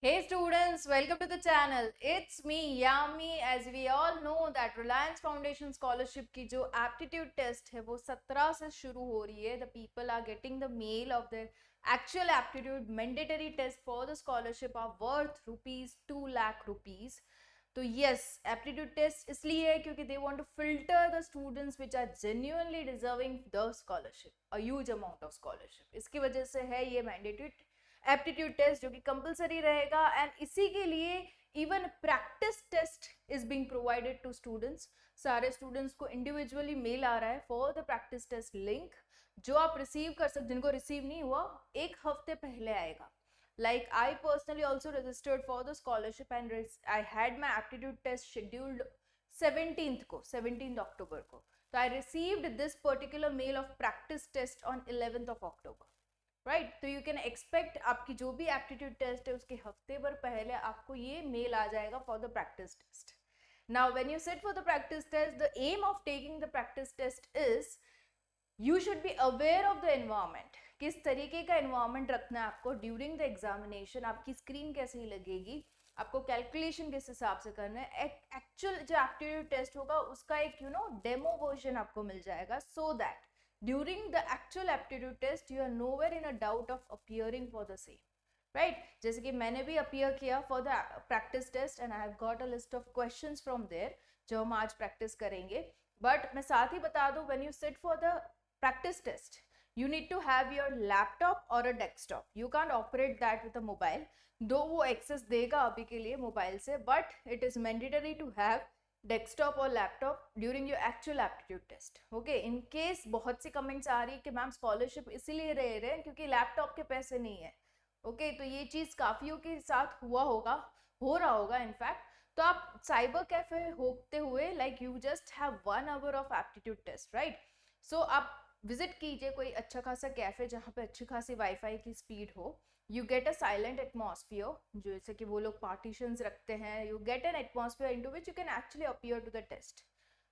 Hey students, welcome to the channel. It's me Yami. As we all know that Reliance Foundation Scholarship की जो aptitude test है वो 17 से शुरू हो रही है. The people are getting the mail of their actual aptitude mandatory test for the scholarship are worth rupees 2 lakh rupees. तो yes, aptitude test इसलिए है क्योंकि they want to filter the students which are genuinely deserving the scholarship, a huge amount of scholarship. इसकी वजह से है ये mandatory aptitude test जो कि कंपलसरी रहेगा एंड इसी के लिए even practice test is being provided to students. सारे स्टूडेंट्स को इंडिविजुअली मेल आ रहा है for the practice test link जो आप रिसीव कर सकते. जिनको रिसीव नहीं हुआ एक हफ्ते पहले आएगा. Like I personally also registered for the scholarship and I had my aptitude test scheduled 17th October को. So I received this particular mail of practice test on 11th of October. Right तो you can expect आपकी जो भी aptitude test है उसके हफ्ते भर पहले आपको ये मेल आ जाएगा for the practice test. Now when you sit for the practice test the aim of taking the practice test is you should be aware of the environment. किस तरीके का एनवायरमेंट रखना है आपको ड्यूरिंग द एग्जामिनेशन. आपकी screen कैसी लगेगी, आपको कैलकुलेशन किस हिसाब से करना है. एक्चुअल जो एप्टीट्यूड टेस्ट होगा उसका एक डेमो वर्जन आपको मिल जाएगा so that during the actual aptitude test you are nowhere in a doubt of appearing for the same. right, जैसे कि मैंने भी appear किया for the practice test and I have got a list of questions from there जो हम आज practice करेंगे. but मैं साथ ही बता दूं when you sit for the practice test you need to have your laptop or a desktop. you can't operate that with a mobile दो वो access देगा अभी के लिए मोबाइल से but it is mandatory to have desktop और laptop during your actual aptitude test. Okay, in case बहुत सी कमेंट्स आ रही है कि मैम स्कॉलरशिप इसीलिए रह रहे हैं क्योंकि लैपटॉप के पैसे नहीं है. ओके तो ये चीज काफियों के साथ हुआ होगा, हो रहा होगा इनफैक्ट. तो आप साइबर कैफे होते हुए like you just have 1 hour of aptitude test right. So आप विजिट कीजिए कोई अच्छा खासा कैफे जहाँ पे अच्छी खासी वाईफाई की स्पीड हो. You get a silent atmosphere जैसे कि वो लोग पार्टीशंस रखते हैं. You get an atmosphere into which you can actually appear to the test.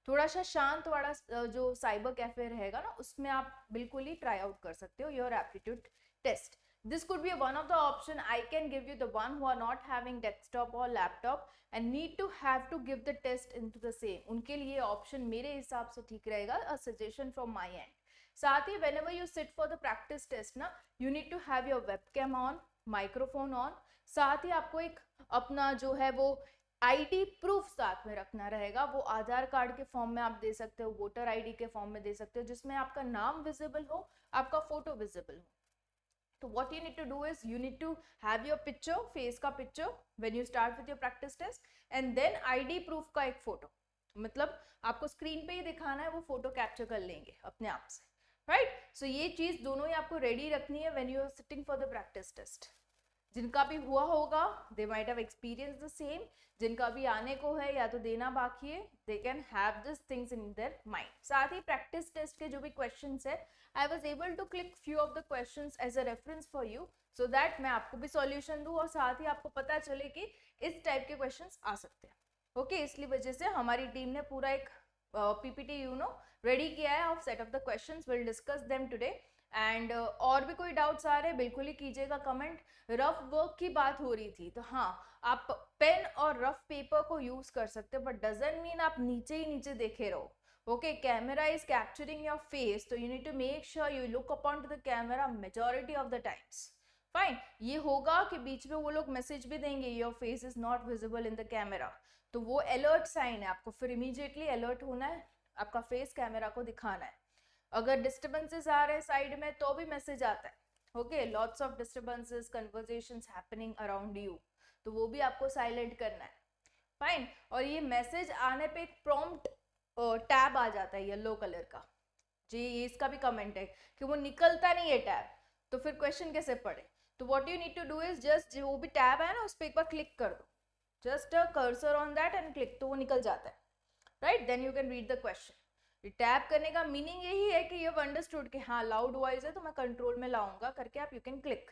थोड़ा सा शांत वाला जो साइबर कैफे रहेगा ना उसमें आप बिल्कुल ही ट्राई आउट कर सकते हो your aptitude test. This could be one of the option. I can give you the one who are not having desktop or laptop and need to have to give the test into the same. उनके लिए option मेरे हिसाब से ठीक रहेगा. A suggestion from my end. साथ ही whenever you sit for the practice test ना you need to have your webcam on, microphone on. साथ ही आपको एक अपना जो है वो आईडी प्रूफ साथ में रखना रहेगा. वो आधार कार्ड के फॉर्म में आप दे सकते हो, वोटर आईडी के फॉर्म में दे सकते हो जिसमें आपका नाम विजिबल हो, आपका फोटो विजिबल हो. तो what you need to do is you need to have your picture, face का picture when you start with your practice test and then ID proof का एक फोटो. मतलब आपको स्क्रीन पे ही दिखाना है, वो फोटो कैप्चर कर लेंगे अपने आप से. राइट सो ये चीज दोनों ही आपको रेडी रखनी है when you are sitting for the practice test. जिनका भी हुआ होगा they might have experience the same. जिनका भी आने को है या तो देना बाकी है they can have this things in their mind. साथ ही प्रैक्टिस टेस्ट के जो भी क्वेश्चंस है I was able to click few of the questions as a reference for you so that मैं आपको भी सॉल्यूशन दूं और साथ ही आपको पता चले कि इस टाइप के क्वेश्चंस आ सकते हैं. ओके इसलिए वजह से हमारी टीम ने पूरा एक पीपीटी रेडी किया है of set of the questions. Will discuss them today and और भी कोई डाउट्स आ रहे हैं बिल्कुल ही कीजिएगा कमेंट. रफ वर्क की बात हो रही थी तो हाँ आप पेन और रफ पेपर को यूज कर सकते हो बट डजंट मीन आप नीचे ही नीचे देखे रहो. Okay camera is capturing your face तो you need to make sure you look upon to the camera majority of the times. Fine ये होगा कि बीच में वो लोग मैसेज भी देंगे your face is not visible in the camera तो वो अलर्ट साइन है. आपको फिर इमीडिएटली अलर्ट होना है, आपका फेस कैमरा को दिखाना है. अगर डिस्टर्बेंसेस आ रहे हैं साइड में तो भी मैसेज आता है. Okay lots of disturbances conversations happening around you तो वो भी आपको साइलेंट करना है. फाइन और ये मैसेज आने पे एक प्रॉम्प्ट टैब आ जाता है येलो कलर का. जी इसका भी कमेंट है कि वो निकलता नहीं है टैब तो फिर क्वेश्चन कैसे पढ़े. तो what you need to do is just जो भी टैब है ना उस पर एक बार क्लिक कर दो. Just a cursor on that and click तो वो निकल जाता है. Right then you can read the question. Tap करने का मीनिंग यही है कि यू हैव अंडरस्टूड कि हाँ लाउड वॉइस है तो मैं कंट्रोल में लाऊंगा करके आप यू कैन क्लिक.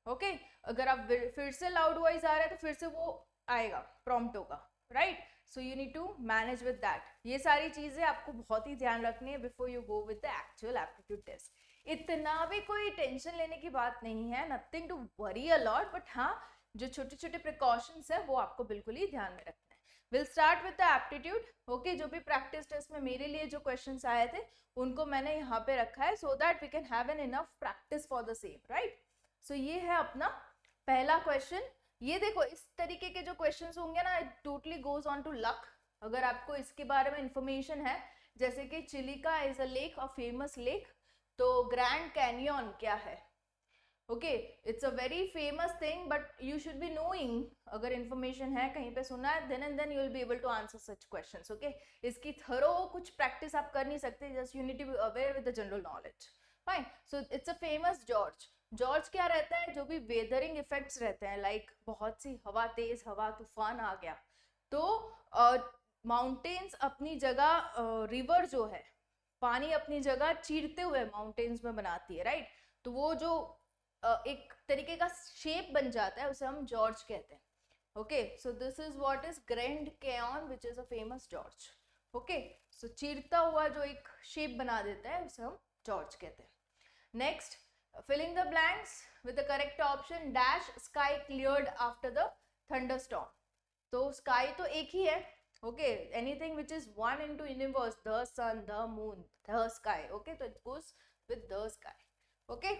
ओके अगर आप फिर से लाउड वॉइस आ रहा है तो फिर से वो आएगा प्रॉम्प्ट होगा. Right so you need to manage with that. ये सारी चीजें आपको बहुत ही ध्यान रखनी है before you go with the actual aptitude test. इतना भी कोई टेंशन लेने की बात नहीं है, nothing to worry a lot. But हाँ जो छोटे छोटे प्रिकॉशंस है वो आपको बिल्कुल ही ध्यान में रखना है. Will start with the aptitude. Okay, जो भी प्रैक्टिस टेस्ट में मेरे लिए जो क्वेश्चंस आए थे उनको मैंने यहाँ पे रखा है, so that we can have an enough practice for the same, right. So ये है अपना पहला क्वेश्चन. ये देखो, इस तरीके के जो क्वेश्चंस होंगे ना, it totally goes on to luck. अगर आपको इसके बारे में इंफॉर्मेशन है, जैसे कि Chilika is a lake, a famous lake, तो ग्रैंड कैनियन क्या है? Okay, it's a very famous thing, but you should be knowing. अगर इंफॉर्मेशन है, कहीं पे सुना है, then and then you will be able to answer such questions. Okay, इसकी थरो कुछ प्रैक्टिस आप कर नहीं सकते, just you need to be aware with the general knowledge. Fine. So it's a famous gorge. Gorge क्या रहता है? जो भी वेदरिंग इफेक्ट्स रहते हैं, लाइक बहुत सी हवा, तेज हवा, तूफान आ गया, तो माउंटेन्स अपनी जगह, रिवर जो है, पानी अपनी जगह चीरते हुए माउंटेन्स में बनाती है, राइट. तो वो जो एक तरीके का शेप बन जाता है, उसे हम जॉर्ज कहते हैं. Okay, so this is what is Grand Canyon, which is a famous gorge. Okay, so चीरता हुआ जो एक शेप बना देता है, उसे हम जॉर्ज कहते हैं. Next, filling the blanks with the correct option. Dash sky cleared after the thunderstorm. तो sky तो एक ही है. Okay, anything which is one into universe, the sun, the moon, the sky. Okay, so it goes with the sky. Okay,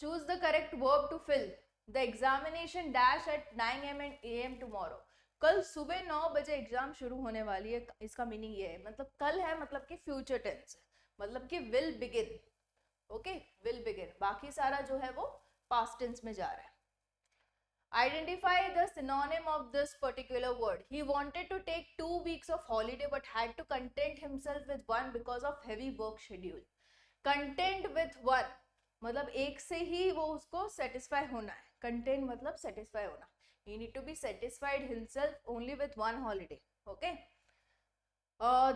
choose the correct verb to fill. The examination dash at 9 am tomorrow. कल सुबह 9 बजे exam शुरू होने वाली है. इसका meaning ये है, मतलब कल है, मतलब कि फ्यूचर टेंस है, मतलब कि will begin. Okay, will begin. बाकी सारा जो है वो पास्ट टेंस में जा रहा है. Identify the synonym of this particular word. He wanted to take 2 weeks off holiday but had to content himself with one because of heavy work schedule. Content with one मतलब एक से ही वो उसको satisfy होना है. कंटेंट मतलब satisfy होना. He need to be satisfied himself only with one holiday. Okay,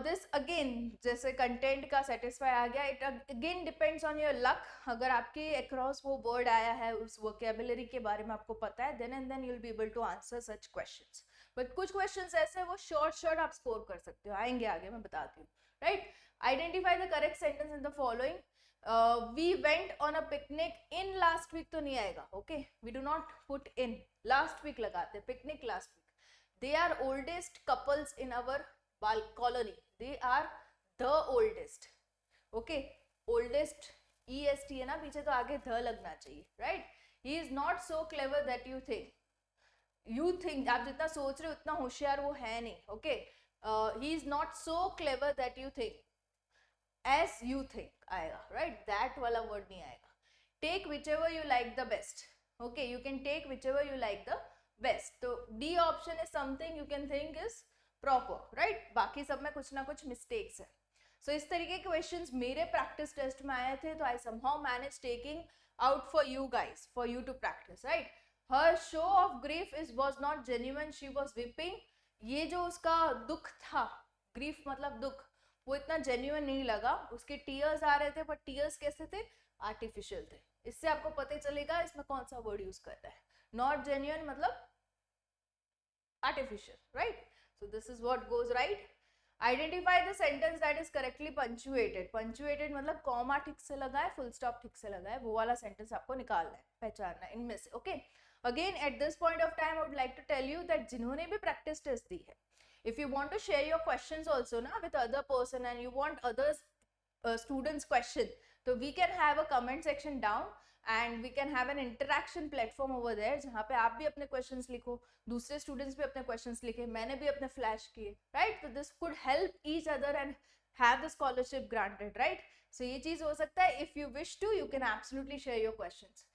this again, जैसे कंटेंट का सेटिस्फाई आ गया, it again depends on your luck. अगर आपके अक्रॉस वो वर्ड आया है, उस वोकेबुलरी के बारे में आपको पता है, then and then you will be able to answer such questions. But कुछ क्वेश्चंस ऐसे वो शॉर्ट आप स्कोर कर सकते हो, आएंगे आगे, मैं बताती हूँ, right. Identify the correct sentence in the following. We went on a picnic in last week तो नहीं आएगा. Okay, we do not put in, last week लगाते हैं, picnic last week. They are oldest couples in our colony. They are the oldest. Okay, oldest est है ना पीछे, तो आगे the लगना चाहिए, right. He is not so clever that you think. You think, आप जितना सोच रहे हो उतना होशियार वो है नहीं. Okay, he is not so clever that you think. As you think आएगा, right. That वाला word नहीं आएगा. Take whichever you like the best. Okay, you can take whichever you like the best. तो D option is something you can think is proper, right. बाकी सब में कुछ ना कुछ मिस्टेक्स है. सो इस तरीके के क्वेश्चंस मेरे प्रैक्टिस टेस्ट में आए थे, तो I somehow manage taking out for you guys, for you to practice, right. Her show of grief is was not genuine, she was weeping. ये जो उसका दुख था, ग्रीफ मतलब दुख, वो इतना जेन्युइन नहीं लगा. उसके टीयर्स आ रहे थे, पर टीयर्स कैसे थे? आर्टिफिशियल थे. इससे आपको पता चलेगा इसमें कौन सा वर्ड यूज करता है. नॉट जेन्युइन मतलब artificial, right. So this is what goes right. Identify the sentence that is correctly punctuated. Punctuated मतलब कॉमा ठीक से लगा है, फुल स्टॉप ठीक से लगा है, वो वाला सेंटेंस आपको निकालना है, पहचानना है इनमें से. Okay, again at this point of time I would like to tell you that जिन्होंने भी प्रैक्टिस टेस्ट दी है, if you want to share your questions also na with other person and you want others students question, so we can have a comment section down and we can have an interaction platform over there जहाँ पे आप भी अपने questions लिखो, दूसरे students भी अपने questions लिखे, मैंने भी अपने flash किए, right. So this could help each other and have the scholarship granted, right. So ये चीज हो सकता है. If you wish to, you can absolutely share your questions.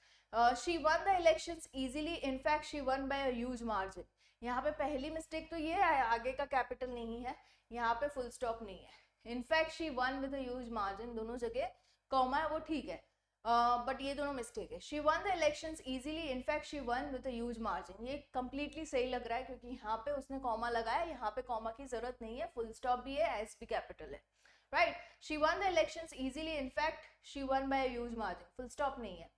She won the elections easily. In fact, she won by a huge margin. यहाँ पे पहली mistake तो ये है, आगे का कैपिटल नहीं है, यहाँ पे फुल स्टॉप नहीं है. In fact she one with a huge margin, दोनों जगह कॉमा है वो ठीक है, बट ये दोनों मिस्टेक है. She one the elections easily, in fact she one with a huge margin. ये कंप्लीटली सही लग रहा है क्योंकि यहाँ पे उसने कॉमा लगाया, यहाँ पे कॉमा की जरूरत नहीं है, फुल स्टॉप भी है, एस भी कैपिटल है, right. She one the elections easily, in fact she one by a huge margin, full stop नहीं है.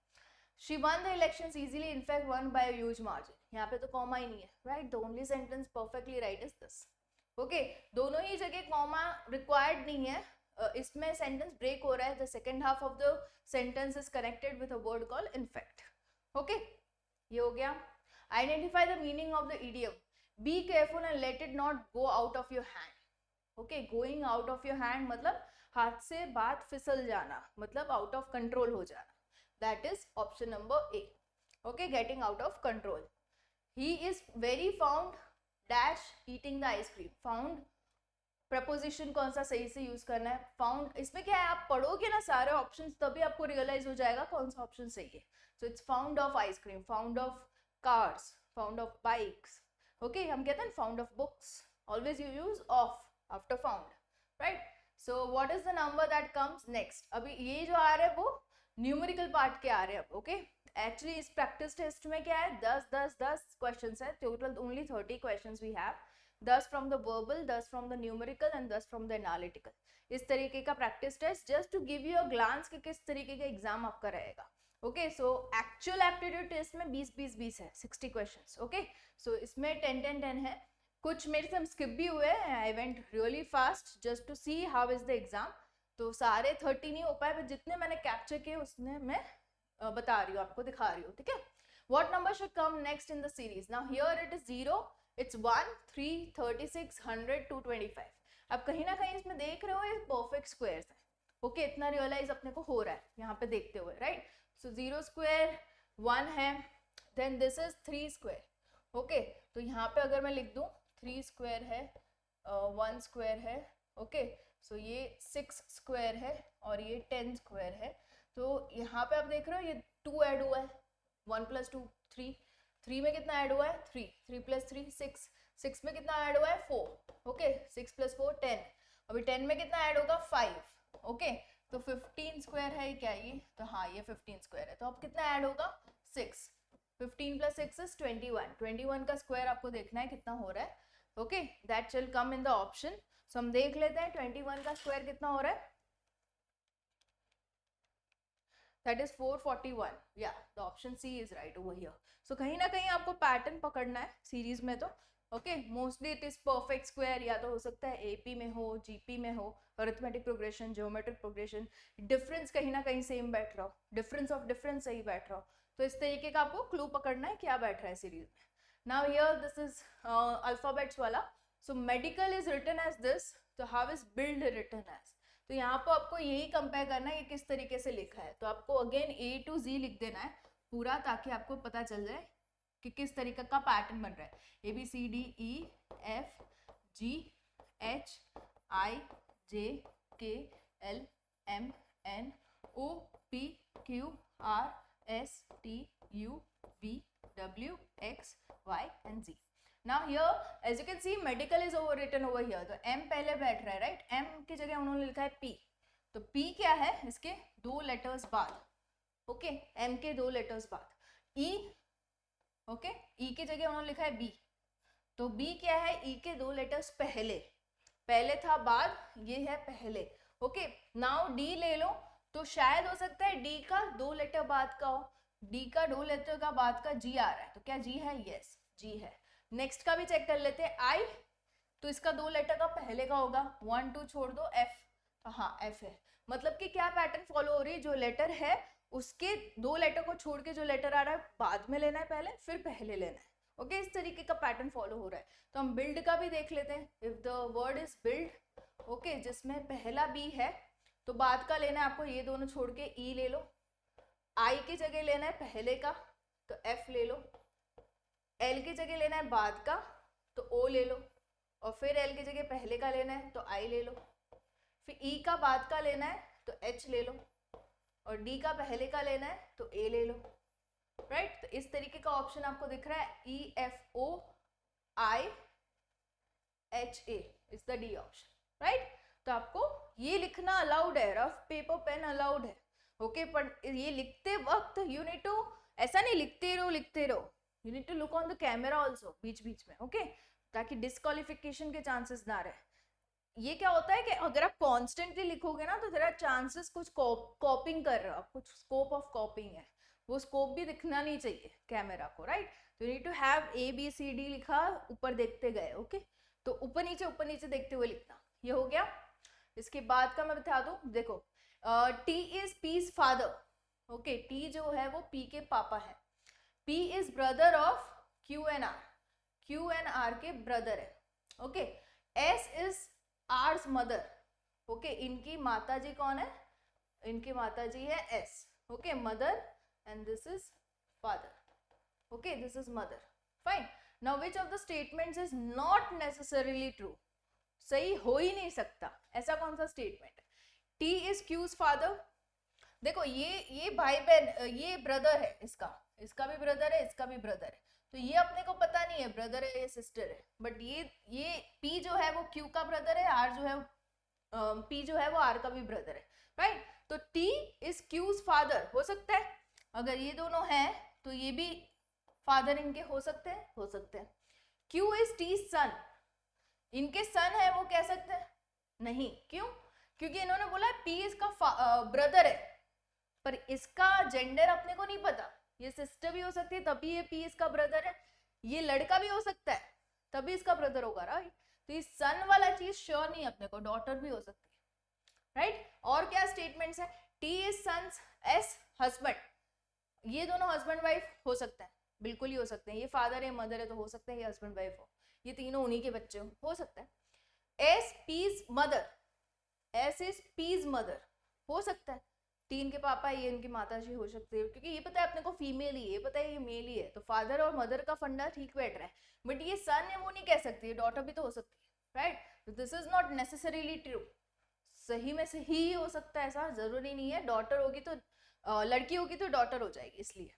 She won the elections easily, in fact won by a huge margin. यहाँ पे तो comma ही नहीं है, right. The only sentence perfectly right is this. Okay, दोनों ही जगह comma required नहीं है. इसमें sentence break हो रहा है. The second half of the sentence is connected with a word called in fact. Okay. ये हो गया. Identify the meaning of the idiom. Be careful and let it not go out of your hand. Okay, going out of your hand मतलब हाथ से बात फिसल जाना, मतलब आउट ऑफ कंट्रोल हो जाना. That is option number A. Okay, getting out of control. He is very found dash eating the ice cream. Found preposition कौन सा सही से यूज करना है. फाउंड, इसमें क्या है, आप पढ़ोगे ना सारे ऑप्शंस तभी आपको रियलाइज हो जाएगा कौन सा ऑप्शन सही है. So it's found of ice cream, found of cars, found of bikes. Okay, हम कहते हैं found of books. Always you use of after found, right. So what is the number that comes next. अभी ये जो आ रहे हैं वो न्यूमेरिकल पार्ट के आ रहे हैं. ओके, एक्चुअली इस प्रैक्टिस टेस्ट में क्या है, 10 क्वेश्चन है total. Only 30 question we have. 10 from the verbal, 10 from the numerical and 10 from the analytical. इस तरीके का practice test just to give you a glance कि किस तरीके का एग्जाम आपका रहेगा. Okay, so actual aptitude test में 20 है, 60 क्वेश्चंस. ओके, सो इसमें 10 है. कुछ मेरे से स्किप भी हुए. I went really fast just to see how is the exam. तो सारे 30 नहीं हो पाए, पर जितने मैंने कैप्चर किए उसने मैं बता रही हूँ, आपको दिखा रही हूँ. ठीक है. What number should come next in the series. Now here it is 0, it's 1, 3, 36, 100, 225. अब कहीं ना कहीं इसमें देख रहे हो ये परफेक्ट स्क्वायर्स है. ओके, इतना रियलाइज अपने को हो रहा है यहाँ पे देखते हुए, राइट. सो 0 स्क्वायर 1 है, then this is 3 square. Okay, तो यहाँ पे अगर मैं लिख दूँ 3 स्क्वायर है, 1 स्क्वायर है. ओके, सो ये 6 स्क्वायर है और ये 10 स्क्वायर है. तो यहाँ पे आप देख रहे हो ये 2 ऐड हुआ है. 1 + 2 3. 3 में कितना ऐड हुआ है 3. 3 + 3 6. 6 में कितना ऐड हुआ है 4. ओके, 6 + 4 10. अभी 10 में कितना ऐड होगा 5. ओके, तो 15 स्क्वायर है क्या ये. तो हाँ, ये 15 स्क्वायर है. तो अब कितना ऐड होगा 6. 15 + 6 इज 21. 21 का स्क्वायर आपको देखना है कितना हो रहा है. Okay, that will come in the option. So हम देख लेते हैं 21 का स्क्वायर कितना हो रहा है. That is 441. Yeah, the option C is right over here. So कहीं ना कहीं आपको पैटर्न पकड़ना है सीरीज में. तो okay, mostly it is perfect square. या तो हो सकता है एपी में हो, जीपी में हो, arithmetic progression, geometric progression. Difference कहीं ना कहीं सेम बैठ रहा हो, डिफरेंस ऑफ डिफरेंस सही बैठ रहा हो. तो इस तरीके का आपको क्लू पकड़ना है क्या बैठ रहा है सीरीज में. Now here this is alphabets वाला. So medical is written as this. तो how is build written as. तो यहाँ पर आपको यही कंपेयर करना है कि किस तरीके से लिखा है. तो आपको अगेन A to Z लिख देना है पूरा, ताकि आपको पता चल जाए कि किस तरीके का पैटर्न बन रहा है. ABCDEFGHIJKLMNOPQRSTUVWXY and Z. Now here as you can see medical is overwritten over here. तो M पहले बैठ रहा है, राइट. M की जगह उन्होंने लिखा है P. तो P क्या है, इसके 2 लेटर्स बाद. ओके, M के 2 लेटर्स बाद. E. ओके, E की जगह उन्होंने लिखा है B. तो B क्या है, E के 2 लेटर्स पहले. पहले था बाद, ये है पहले. ओके, नाउ D ले लो. तो शायद हो सकता है D का 2 लेटर बाद का हो. D का 2 लेटर का बाद का G आ रहा है. तो क्या G है. यस, G है. नेक्स्ट का भी चेक कर लेते हैं. I. तो इसका 2 लेटर का पहले का होगा. 1 2 छोड़ दो F. तो हाँ, F है. मतलब कि क्या पैटर्न फॉलो हो रही है, जो लेटर है उसके 2 लेटर को छोड़ के जो लेटर आ रहा है बाद में लेना है पहले, फिर पहले लेना है. ओके, इस तरीके का पैटर्न फॉलो हो रहा है. तो हम बिल्ड का भी देख लेते हैं. If the word is build, okay, जिसमें पहला B है, तो बाद का लेना है आपको. ये दोनों छोड़ के E ले लो. I की जगह लेना है पहले का, तो F ले लो. L की जगह लेना है बाद का, तो O ले लो. और फिर L की जगह पहले का लेना है, तो I ले लो. फिर E का बाद का लेना है, तो H ले लो. और D का पहले का लेना है, तो A ले लो. राइट. तो इस तरीके का ऑप्शन आपको दिख रहा है. EFOIHA is the D option, right. तो आपको ये लिखना अलाउड है, रफ पेपर पेन अलाउड है. ओके, पर ये लिखते वक्त यू नीड टू, ऐसा नहीं लिखते रहो. You need to look on the camera also बीच बीच में. ओके, ताकि डिस्क्वालिफिकेशन के चांसेस ना रहे. ये क्या होता है कि अगर आप कॉन्स्टेंटली लिखोगे ना, तो तेरा चांसेस कुछ कॉपिंग कर रहे हो, कुछ स्कोप ऑफ कॉपिंग है. वो स्कोप भी दिखना नहीं चाहिए कैमरा को, राइट. तो you need to have ABCD लिखा, ऊपर देखते गए. ओके, तो ऊपर नीचे देखते हुए लिखना. ये हो गया. इसके बाद का मैं बता दूं. देखो, T is P's father. Okay, T जो है वो P के पापा है. P is brother of Q and R. Q and R के ब्रदर है. Okay. S is R's mother. Okay. इनकी माता जी कौन है? इनकी माता जी है S. Okay. Mother and this is father. Okay, this is mother. Fine. Now which of the statements is not necessarily true? सही हो ही नहीं सकता. ऐसा कौन सा स्टेटमेंट है? T is Q's father. देखो ये भाई बहन, ये ब्रदर है, इसका भी ब्रदर है, इसका भी ब्रदर है. तो ये अपने को पता नहीं है ब्रदर है या सिस्टर है. बट ये P जो है वो Q का ब्रदर है, R जो है P जो है वो R का भी ब्रदर है. राइट. तो T is Q's father हो सकता है. अगर ये दोनों हैं तो ये भी फादर इनके हो सकते हैं. Q is T's son. इनके सन है वो कह सकते हैं? नहीं. क्यों? क्योंकि इन्होंने बोला P इसका ब्रदर है, पर इसका जेंडर अपने को नहीं पता. ये सिस्टर भी हो सकती है तभी ये P इसका ब्रदर है. ये लड़का भी हो सकता है तभी इसका ब्रदर होगा. राइट. तो ये सन वाला चीज श्योर नहीं अपने को, डॉटर भी हो सकती है. राइट. और क्या स्टेटमेंट्स है? T is sons, S husband. ये दोनों हस्बैंड वाइफ हो सकते हैं, बिल्कुल ही हो सकते हैं. ये फादर है मदर है तो हो सकता है ये हस्बैंड वाइफ हो. ये तीनों उन्हीं के बच्चे हो सकते हैं. S P's mother. S is P's mother हो सकता है. तीन के पापा ये इनकी माता जी हो सकते हैं, क्योंकि ये पता है अपने को फीमेल ही है, ये पता है ये मेल ही है. तो फादर और मदर का फंडा ठीक बैठ रहा है. बट ये सन है वो नहीं कह सकती, डॉटर भी तो हो सकती है. राइट. तो this is not necessarily true. सही में सही ही हो सकता है, ऐसा जरूरी नहीं है. डॉटर होगी तो लड़की होगी तो डॉटर हो जाएगी, इसलिए.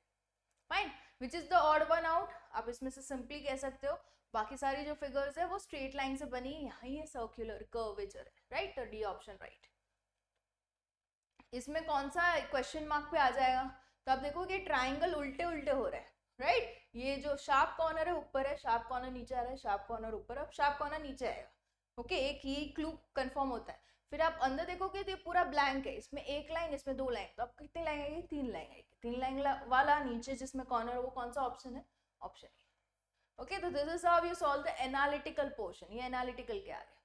Fine. Which is the odd one out? आप इसमें से सिंपली कह सकते हो. बाकी सारी जो फिगर्स है वो स्ट्रेट लाइन से बनी, यहाँ ये सर्कुलर कर्वेचर है. राइट. तो डी ऑप्शन राइट. इसमें कौन सा क्वेश्चन मार्क पे आ जाएगा? तो आप देखोगे ट्राइंगल उल्टे उल्टे हो रहे हैं. राइट. ये जो शार्प कॉर्नर है ऊपर है, शार्प कॉर्नर नीचे आ रहा है, शार्प कॉर्नर ऊपर, अब शार्प कॉर्नर नीचे आएगा. ओके. एक ही क्लू कंफर्म होता है. फिर आप अंदर देखोगे तो ये पूरा ब्लैंक है. इसमें एक लाइन, इसमें दो लाइन. तो आप कितनी लाइन आएगी? तीन लाइन आएगी. तीन लाइन वाला नीचे जिसमें कॉर्नर है वो कौन सा ऑप्शन है? Option A. ओके. तो this is how you solve the analytical portion. ये एनालिटिकल क्या आ गया?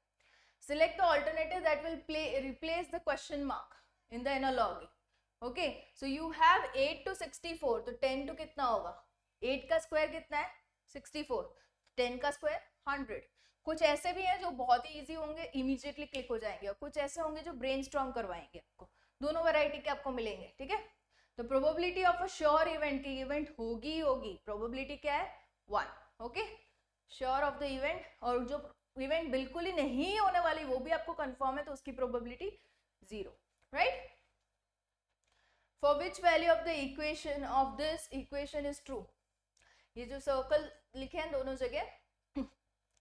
Select the alternative that will replace the question mark in the analogy. Okay. So you have 8 to 64. तो 10 to कितना होगा? 8 का square कितना है? 64. 10 का स्क्वायर 100. कुछ ऐसे भी हैं जो बहुत ही इजी होंगे, इमीडिएटली क्लिक हो जाएंगे, और कुछ ऐसे होंगे जो ब्रेनस्टॉर्म करवाएंगे आपको. दोनों वैरायटी के आपको मिलेंगे. ठीक है. तो probability of a sure event की इवेंट होगी प्रोबेबिलिटी क्या है? 1. Okay. Sure of the event, और जो इवेंट बिल्कुल ही नहीं होने वाली वो भी आपको कंफर्म है तो उसकी probability 0. Right. For which value of the equation of this equation is true? ये जो सर्कल लिखे हैं दोनों जगह,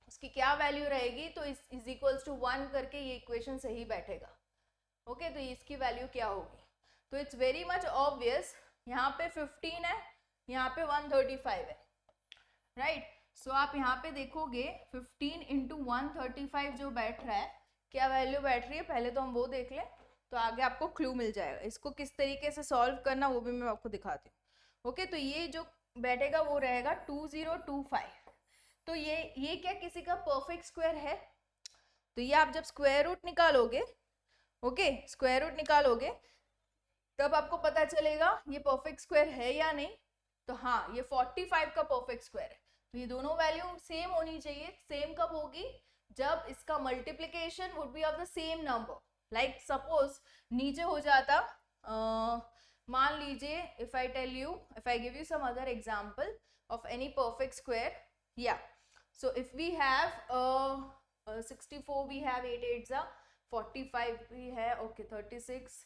उसकी क्या वैल्यू रहेगी? तो इज इक्वल्स टू 1 करके ये इक्वेशन सही बैठेगा. ओके. तो इसकी वैल्यू क्या होगी? तो इट्स वेरी मच ऑब्वियस. यहाँ पे 15 है, यहाँ पे 135 है. राइट. सो आप यहाँ पे देखोगे 15 इंटू 135 जो बैठ रहा है, क्या वैल्यू बैठ रही है पहले तो हम वो देख लें, तो आगे आपको क्लू मिल जाएगा. इसको किस तरीके से सॉल्व करना वो भी मैं आपको दिखाती हूँ. ओके. तो ये जो बैठेगा वो रहेगा 2025. तो ये क्या किसी का परफेक्ट स्क्वायर है? तो ये आप जब स्क्वायर रूट निकालोगे, ओके, स्क्वायर रूट निकालोगे तब आपको पता चलेगा ये परफेक्ट स्क्वायर है या नहीं. तो हाँ, ये 45 का परफेक्ट स्क्वायर है. तो ये दोनों वैल्यू सेम होनी चाहिए. सेम कब होगी? जब इसका multiplication would be of the same number. Like suppose नीचे हो जाता, मान लीजिए if I tell you, if I give you some other example of any perfect square. या so if we have 64, we have 8 8s 45 भी है. okay. 36.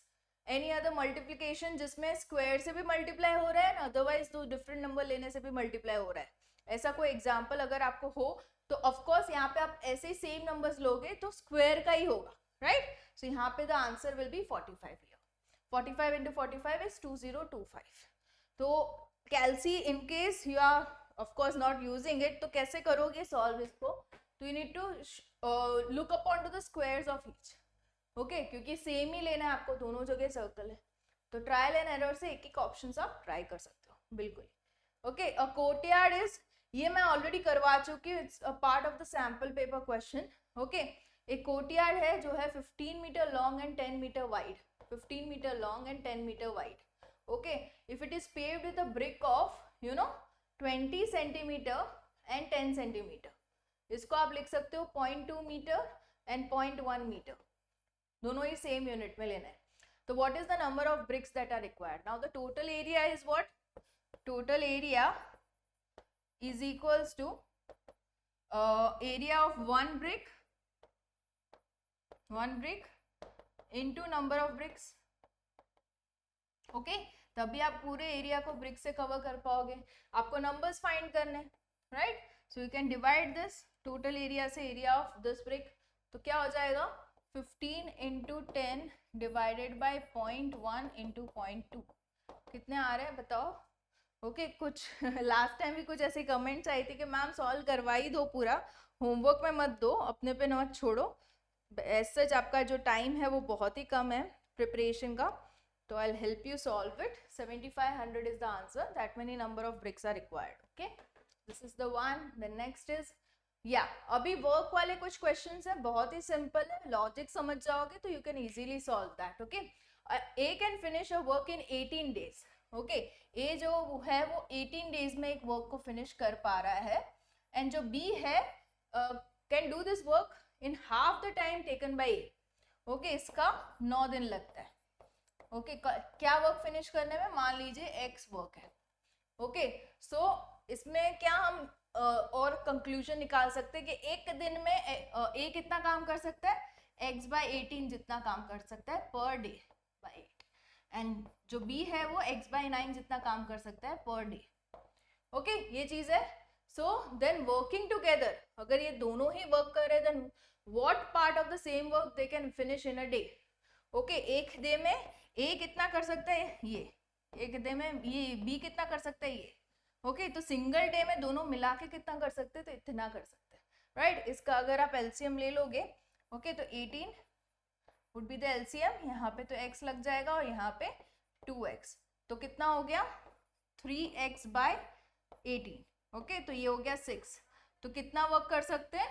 any other multiplication जिसमें square से भी मल्टीप्लाई हो रहा है ना, अदरवाइज तो डिफरेंट नंबर लेने से भी मल्टीप्लाई हो रहा है. ऐसा कोई एग्जांपल अगर आपको हो तो ऑफ कोर्स यहाँ पे आप ऐसे ही सेम नंबर्स लोगे तो स्क्वायर का ही होगा. राइट. सो यहाँ पे the answer will be 45 here. 45 into 45 is 2025. तो कैल्सी in case you are of course not using it, तो कैसे करोगे सॉल्व इसको? तो you need to look upon to the squares of each. Okay. क्योंकि सेम ही लेना है आपको, दोनों जगह सर्कल है. तो ट्रायल एंड एरर से एक एक ऑप्शन आप ट्राई कर सकते हो. बिल्कुल. ओके. अ कोर्टयार्ड इज, ये मैं ऑलरेडी करवा चुकी हूँ. It's a part of the sample paper question. Okay. एक कोर्टयार्ड है जो है 15 metre long and 10 metre wide. 15 metre long and 10 metre wide. Okay. If it is paved with a brick of, you know, 20 centimetre and 10 centimetre. इसको आप लिख सकते हो 0.2 metre and 0.1 metre, दोनों ही सेम यूनिट में लेना है. तो what is the number of bricks that are required? Now the total area is what? Total area is equals to area of one brick into number of bricks. Okay, तभी आप पूरे area को brick से cover कर पाओगे. आपको numbers find करने, right? So you can divide this total area से एरिया ऑफ दिस ब्रिक. तो क्या हो जाएगा? 15 इंटू 10 डिवाइडेड बाई 0.1 इंटू 0.2. कितने आ रहे हैं बताओ? ओके कुछ लास्ट टाइम भी कुछ ऐसे कमेंट्स आई थी कि मैम सॉल्व करवा ही दो, पूरा होमवर्क में मत दो, अपने पे मत छोड़ो. एज सच आपका जो टाइम है वो बहुत ही कम है प्रिपरेशन का, तो I will help you solve it. 7500 is the answer. That many number of bricks are required. Okay, this is the one. The next is अभी वर्क वाले कुछ क्वेश्चंस है, बहुत ही सिंपल है. लॉजिक समझ जाओगे तो you can easily solve that. Okay, A can finish a work in 18 days. Okay, A जो है वो 18 डेज में एक वर्क को फिनिश कर पा रहा है, एंड जो बी है can do this work in half the time taken by A. Okay, इसका 9 दिन लगता है. ओके, क्या वर्क फिनिश करने में? मान लीजिए एक्स वर्क है. ओके, सो इसमें क्या हम और कंक्लूजन निकाल सकते हैं कि एक दिन में ए कितना काम कर सकता है? एक्स बाय 18 जितना काम कर सकता है पर डे बाय 8, एंड जो बी है वो x बाई 9 जितना काम कर सकता है पर डे. ओके, ये चीज है. सो देन वर्किंग टुगेदर, अगर ये दोनों ही वर्क कर रहे then what part of the same work they can finish in a day. Okay, एक डे में ए कितना कर सकता है? ये. एक डे में ये बी कितना कर सकता है? ये. ओके, तो सिंगल डे में दोनों मिला के कितना कर सकते हैं? तो इतना कर सकते हैं, राइट? इसका अगर आप एलसीएम ले लोगे, ओके, तो 18 वुड बी द एलसीएम. यहाँ पे तो x लग जाएगा और यहाँ पे 2x, तो कितना हो गया? 3x bye 18. ओके, तो ये हो गया 6. तो कितना वर्क कर सकते हैं?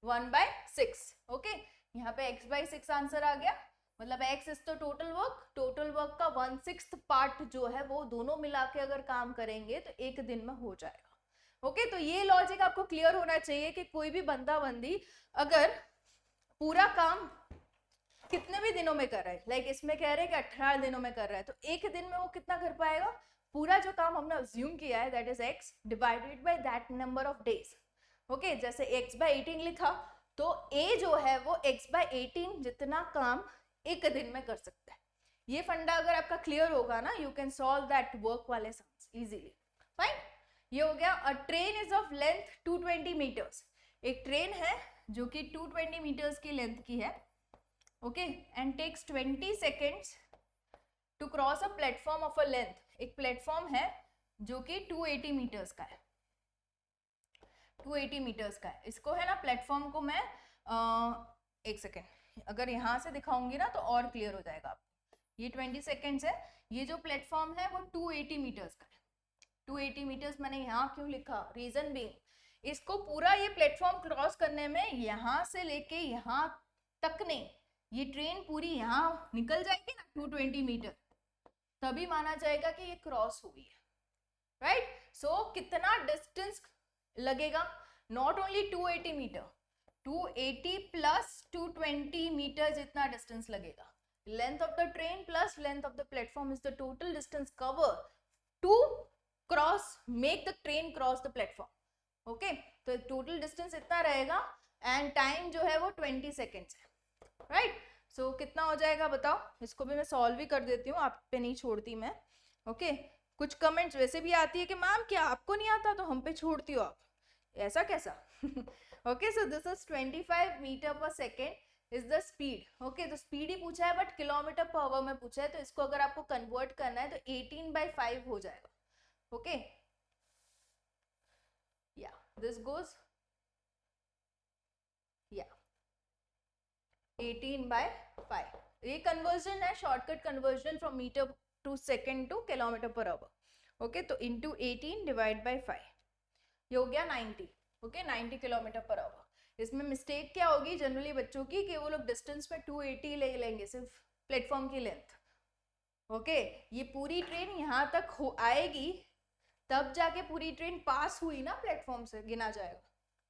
1/6. ओके, यहाँ पे x बाय 6 आंसर आ गया. मतलब x इज तो टोटल वर्क का 1/6 पार्ट जो है वो दोनों मिला के अगर काम करेंगे तो एक दिन में हो जाएगा. ओके, तो ये लॉजिक आपको क्लियर होना चाहिए कि कोई भी बंदा बंदी अगर पूरा काम कितने भी दिनों में कर रहा है, लाइक इसमें कह रहे हैं कि 18 दिनों में कर रहा है, तो एक दिन में वो कितना कर पाएगा? पूरा जो काम हमने अज्यूम किया है that is x divided by that number of days. Okay, जैसे x बाय 18 लिखा तो a जो है वो x बाय 18 जितना काम एक दिन में कर सकता है. ये फंडा अगर आपका क्लियर होगा ना, you can solve that work वाले सम्स इजीली. फाइन, ये हो गया. A train is of length 220 metres. एक ट्रेन है जो कि 220 मीटर्स की लेंथ की है. Okay, and takes 20 seconds to cross a platform of a length. एक प्लेटफॉर्म है जो कि 280 मीटर्स का है. 280 मीटर्स का है. इसको है ना प्लेटफॉर्म को मैं एक सेकेंड अगर यहाँ से दिखाऊंगी ना तो और क्लियर हो जाएगा आपको. ये 20 सेकेंड्स है. ये जो प्लेटफॉर्म है वो 280 मीटर्स का है. 280 मीटर्स मैंने यहाँ क्यों लिखा? रीजन बीइंग, इसको पूरा ये प्लेटफॉर्म क्रॉस करने में यहाँ से लेके यहाँ तक नहीं, ये ट्रेन पूरी यहाँ निकल जाएगी ना 220 मीटर, तभी माना जाएगा कि ये क्रॉस हुई है, राइट? सो कितना डिस्टेंस लगेगा? Not only 280 metre, 280 plus 220 metre जितना डिस्टेंस लगेगा. Length of the train plus length of the platform is the total distance cover to cross make the train cross the platform. Okay, तो total distance इतना रहेगा and time जो है वो 20 seconds है, right? सो कितना हो जाएगा बताओ? इसको भी मैं सॉल्व ही कर देती हूँ, आप पे नहीं छोड़ती मैं. ओके, कुछ कमेंट्स वैसे भी आती है कि मैम क्या आपको नहीं आता तो हम पे छोड़ती हो आप, ऐसा कैसा? Okay, so this is 25 meter per second is the speed. Okay, तो स्पीड ही पूछा है बट किलोमीटर पर आवर में पूछा है, तो इसको अगर आपको कन्वर्ट करना है तो 18/5 हो जाएगा. ओके, या दिस गोज 18/5. ये कन्वर्जन है, shortcut conversion from metre to second to kilometre per hour. Okay, तो इंटू 18 डिवाइड बाई 5, ये हो गया 90. Okay, 90 kilometre per hour. इसमें मिस्टेक क्या होगी जनरली बच्चों की कि वो लोग डिस्टेंस में 280 ले लेंगे सिर्फ प्लेटफॉर्म की लेंथ. ओके, ये पूरी ट्रेन यहाँ तक आएगी तब जाके पूरी ट्रेन पास हुई ना प्लेटफॉर्म से, गिना जाएगा,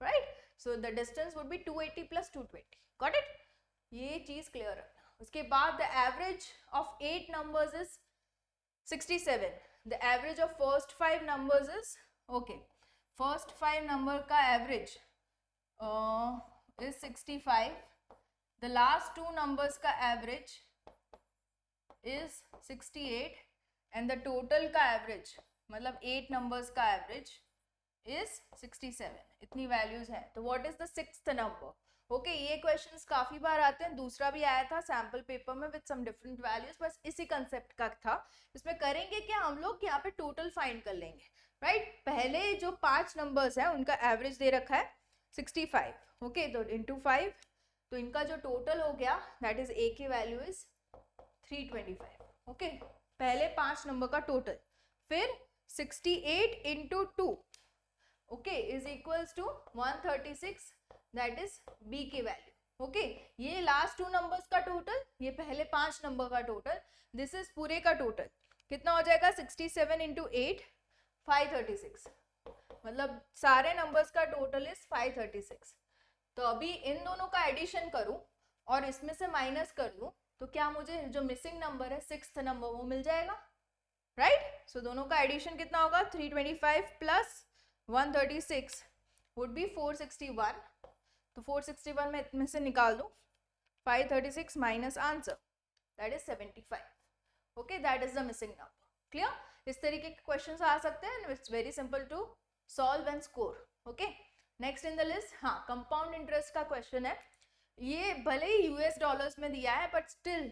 right? So the distance would be 280 + 220. Got it? ये चीज क्लियर रखना. उसके बाद the average of 8 numbers is 67. The average of first 5 numbers is, okay, first 5 number का average is 65. The last 2 numbers का average is 68 and the total का average मतलब 8 numbers का average is 67. इतनी values है. तो what is the 6th number? Okay, ये questions काफी बार आते हैं. दूसरा भी आया था sample paper में with some different values. बस इसी concept का था. इसमें करेंगे क्या, हम लोग यहाँ पे total find कर लेंगे, right? पहले जो 5 numbers है उनका average दे रखा है 65. ओके, तो इंटू 5, तो इनका जो टोटल हो गया दैट इज ए की वैल्यू इज 325. ओके, पहले 5 नंबर का टोटल. फिर 68 into 2, okay, is equals to 136. That is B की वैल्यू. ओके, ये लास्ट 2 नंबर्स का टोटल, ये पहले 5 नंबर का टोटल. दिस इज पूरे का टोटल. कितना हो जाएगा? 67 इंटू 8, 536. मतलब सारे नंबर्स का टोटल इज 536. तो अभी इन दोनों का एडिशन करूं और इसमें से माइनस कर दूं तो क्या मुझे जो मिसिंग नंबर है 6th नंबर वो मिल जाएगा, राइट? सो दोनों का एडिशन कितना होगा? 325 प्लस 136 वुड बी 461. तो 461 में इतने से निकाल दूं 536 minus answer that is 75. Okay, that is the missing number. Clear? इस तरीके के क्वेश्चंस आ सकते हैं. It's very simple to solve and score. Okay, next in the list, हाँ, कंपाउंड इंटरेस्ट का क्वेश्चन है. ये भले ही यूएस डॉलर्स में दिया है बट स्टिल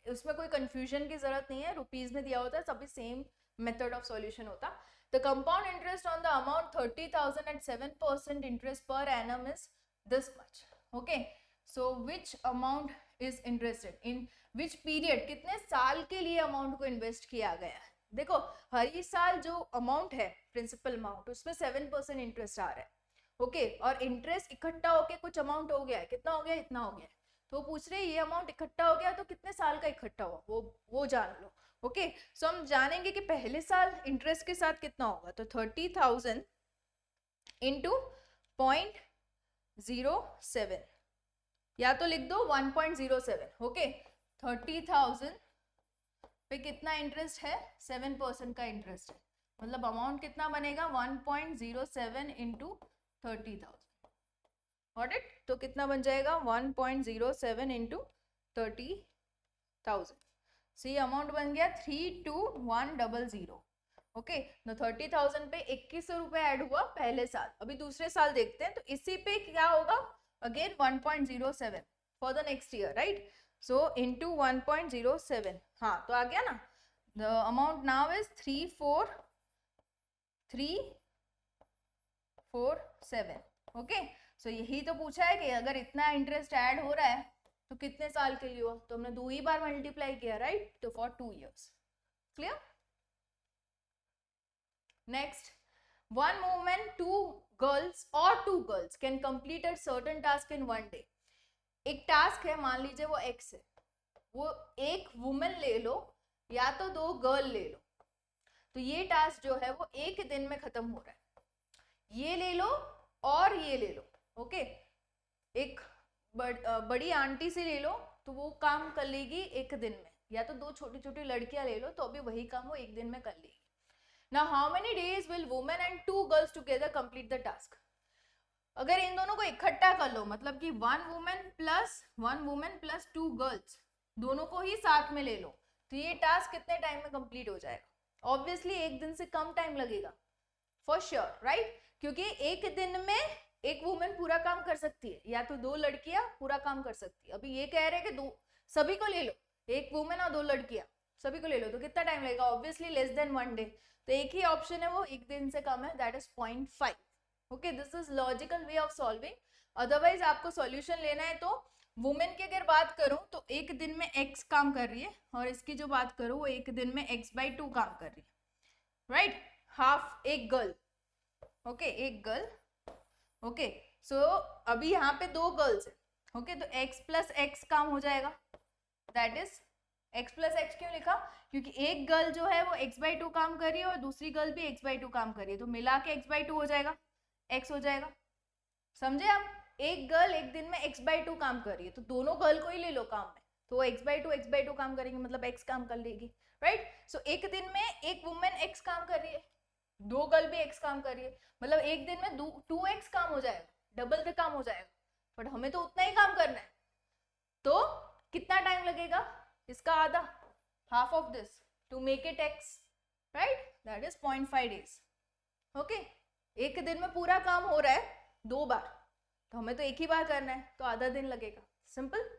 उसमें कोई कंफ्यूजन की जरूरत नहीं है. रुपीज में दिया होता है, सभी सेम मेथड ऑफ सॉल्यूशन होता. The compound interest on the amount 30,000 at 7% interest per annum is this much. Okay, so which amount is interested in which period? कितने साल के लिए अमाउंट को इन्वेस्ट किया गया है? देखो, हर ही साल जो अमाउंट है प्रिंसिपल अमाउंट उसमें 7% इंटरेस्ट आ रहा है. ओके, और इंटरेस्ट इकट्ठा होके कुछ अमाउंट हो गया है. कितना हो गया? इतना हो गया. तो पूछ रहे ये अमाउंट इकट्ठा हो गया तो कितने साल का इकट्ठा हुआ वो जान लो. ओके, सो हम जानेंगे कि पहले साल इंटरेस्ट के साथ कितना होगा. तो 30,000 इंटू 0.07 या तो लिख दो 1.07. ओके, 30,000 पे कितना इंटरेस्ट है? 7% का इंटरेस्ट है. मतलब अमाउंट कितना बनेगा? 1.07 इंटू 30,000. Got it? तो कितना बन जाएगा? 1.07 इंटू 30,000. सी अमाउंट बन गया 32100. ओके, तो 30,000 पे 2100 रुपए ऐड हुआ पहले साल. अभी दूसरे साल देखते हैं. तो इसी पे क्या होगा? Again 1.07 for the next year, right? So into 1.07. हाँ, तो आ गया ना. The amount now is 34347. Okay, so यही तो पूछा है कि अगर इतना इंटरेस्ट ऐड हो रहा है तो कितने साल के लिए हुआ. तो हमने 2 ही बार मल्टीप्लाई किया, राइट? तो for 2 years. Clear? Next, one woman, 2 girls or 2 girls can complete a certain task in 1 day. एक टास्क है, मान लीजिए वो X है. वो एक वुमेन ले लो या तो 2 गर्ल ले लो. तो ये टास्क जो है वो एक दिन में खत्म हो रहा है. ये ले लो और ये ले लो. ओके, एक बड़ी आंटी से ले लो तो वो काम कर लेगी एक दिन में, या तो 2 छोटी छोटी लड़कियां ले लो तो अभी वही काम वो एक दिन में कर लेगी. Now how many days will women and 2 girls together complete the task? अगर इन दोनों को इकट्ठा कर लो, मतलब कि 1 woman plus 2 girls दोनों को ही साथ में ले लो, तो ये टास्क कितने टाइम में कंप्लीट हो जाएगा? ऑब्वियसली एक दिन से कम टाइम लगेगा, फॉर श्योर, राइट? क्योंकि एक दिन में एक वुमेन पूरा काम कर सकती है या तो 2 लड़कियां पूरा काम कर सकती है. अभी ये कह रहे हैं कि सभी को ले लो, एक वुमेन और 2 लड़कियां सभी को ले लो, तो कितना टाइम लगेगा? Obviously less than 1 day. तो एक ही ऑप्शन है वो एक दिन से कम है, that is 0.5. Okay, this is logical way of solving. Otherwise आपको सॉल्यूशन लेना है तो वुमेन की अगर बात करूं तो एक दिन में x काम कर रही है और इसकी जो बात करूं वो एक दिन में x/2 काम कर रही है, राइट? हाफ एक गर्ल. ओके, एक गर्ल. ओके, सो अभी यहाँ पे 2 गर्ल्स है. ओके, तो x + x काम हो जाएगा, that is x plus x क्यों लिखा? क्योंकि एक गर्ल जो है वो x/2 काम कर रही है और दूसरी गर्ल भी x/2 काम कर रही है, तो मिला के x/2 हो जाएगा, x हो जाएगा। समझे आप? एक गर्ल एक दिन में x/2 काम कर रही है, तो दोनों गर्ल को ही ले लो काम में, तो वो x/2 काम करेंगे, मतलब x काम कर लेगी, राइट? सो एक दिन में एक वुमेन x काम कर रही है, दो गर्ल भी x काम कर रही है, मतलब एक दिन में 2x काम हो जाएगा, डबल का काम हो जाएगा, बट हमें तो उतना ही काम करना है, तो कितना टाइम लगेगा? इसका आधा, half of this, to make it x, right? That is 0.5 days। Okay, एक दिन में पूरा काम हो रहा है 2 बार, तो हमें तो एक ही बार करना है, तो आधा दिन लगेगा। Simple,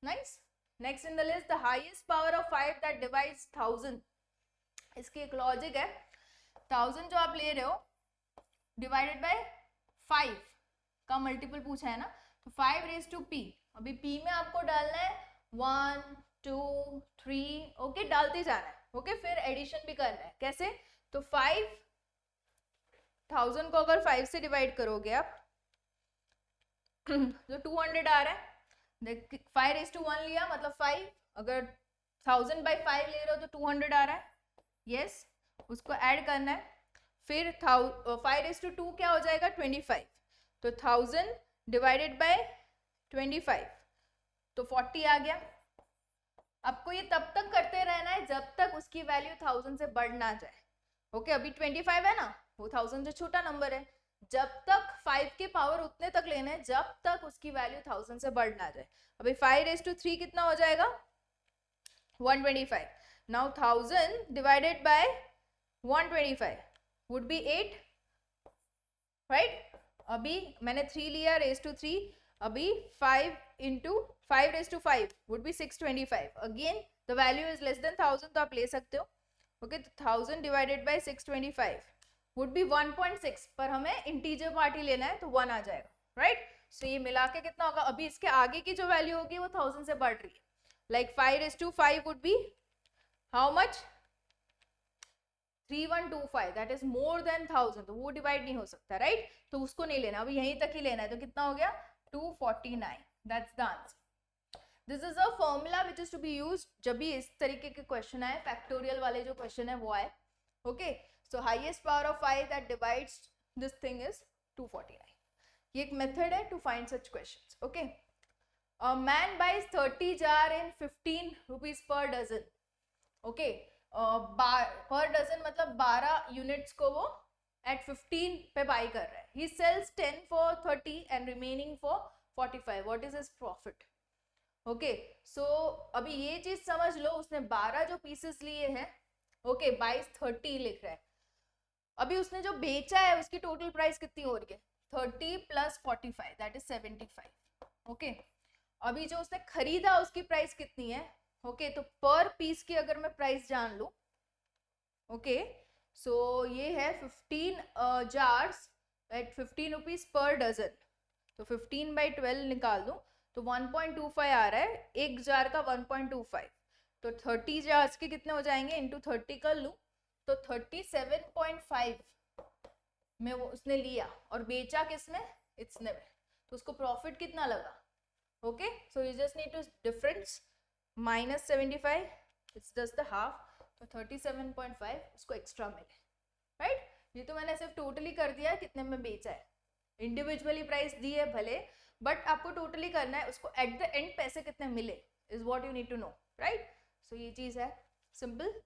nice. Next in the list, the highest power of 5 that divides 1000। इसकी एक लॉजिक है, 1000 जो आप ले रहे हो डिवाइडेड बाय 5 का मल्टीपल पूछा है ना, तो 5 raised to p, अभी p में आपको डालना है 1 2 3, ओके, डालते जाना है, ओके, फिर एडिशन भी करना है। कैसे? तो 5000 को अगर 5 से डिवाइड करोगे आप जो 200 आ रहा है, 5 raised to 1 लिया मतलब 5, अगर 1000/5 ले रहे हो तो 200 आ रहा है, यस, उसको ऐड करना है, फिर 5 raised to 2 क्या हो जाएगा? 25, तो 1000 डिवाइडेड बाय 25, तो 40 आ गया। आपको ये तब तक करते रहना है जब तक उसकी वैल्यू 1000 से बढ़ ना जाए, ओके? अभी 25 है ना, वो 1000 से छोटा नंबर है, जब तक 5 के पावर उतने तक लेना है जब तक उसकी वैल्यू 1000 से बढ़ ना जाए। अभी 5 raised to 3 कितना हो जाएगा? 125। Now 1000 divided by 125 would be 8, right? अभी मैंने 3 लिया, raised to 3, अभी 5 into 5 raised to 5 would be 625, again the value is less than 1000, तो आप ले सकते हो, ओके? तो 1000 divided by 625 would be 1.6, पर हमें इंटीजर पार्ट ही लेना है, तो 1 आ जाएगा, राइट? सो ये मिला के कितना होगा? अभी इसके आगे की जो वैल्यू होगी वो 1000 से बढ़ रही है, like 5 raised to 5 would be how much? 3125, that is more than 1000, तो वो डिवाइड नहीं हो सकता, राइट? तो उसको नहीं लेना, अभी यहीं तक ही लेना है, तो कितना हो गया? 249, that's the answer. This is a formula which is to be used जब भी इस तरीके के क्वेश्चन आए, फैक्टोरियल वाले जो क्वेश्चन है वो आए, okay? So highest power of 5 that divides this thing is 249। ये एक मेथड है to find such questions, okay? A man buys 30 jar in 15 rupees per dozen, okay? Per dozen मतलब 12 यूनिट्स को वो एट 15 पे बाई कर रहा है। He sells 10 for 30 and remaining for 45, what is his profit? Okay, so अभी ये चीज समझ लो, उसने 12 जो पीसेस लिए हैं, ओके, बाइस 30 लिख रहा है, अभी उसने जो बेचा है उसकी टोटल प्राइस कितनी हो रही है? 30 + 45 दैट इज 75, ओके? अभी जो उसने खरीदा उसकी प्राइस कितनी है? ओके, तो पर पीस की अगर मैं प्राइस जान लूं, ओके, सो ये है 15 jars at 15 rupees per dozen, तो 15/12 निकाल दूं तो 1.25 आ रहा है, एक जार का 1.25, तो 30 जार्स के कितने हो जाएंगे? इंटू 30 कर लूं तो 37.5 में वो उसने लिया और बेचा किसमें? इतने में, तो उसको प्रॉफिट कितना लगा? Okay, so you just need to difference minus 75, it's just the half, तो 37.5 उसको एक्स्ट्रा मिले, राइट? ये तो मैंने सिर्फ टोटली कर दिया है कितने में बेचा है, इंडिविजुअली प्राइस दी है भले, बट आपको टोटली करना है, उसको एट द एंड पैसे कितने मिले is what you need to know, right? So ये चीज है, simple.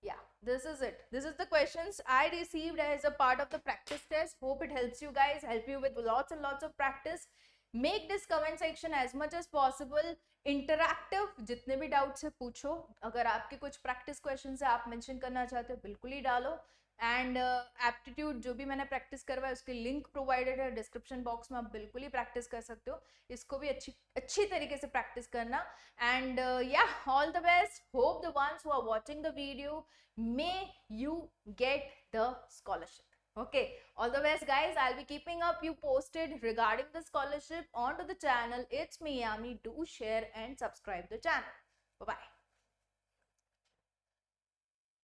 Yeah, this is it. This is the questions I received as a part of the practice test. Hope it helps you guys, help you with lots and lots of practice. Make this comment section as much as possible interactive, जितने भी doubts है पूछो, अगर आपके कुछ practice question है आप mention करना चाहते हो बिल्कुल ही डालो, एंड एप्टीट्यूड जो भी मैंने प्रैक्टिस करवाया उसकी लिंक प्रोवाइडेड है डिस्क्रिप्शन बॉक्स में, आप बिल्कुल ही प्रैक्टिस कर सकते हो, इसको भी अच्छी तरीके से प्रैक्टिस करना, एंड या all the best, hope the ones who are watching the video may you get the scholarship. Okay, all the best guys. I'll be keeping up you posted regarding the scholarship onto the channel. It's me Yami. Do share and subscribe the channel. Bye bye.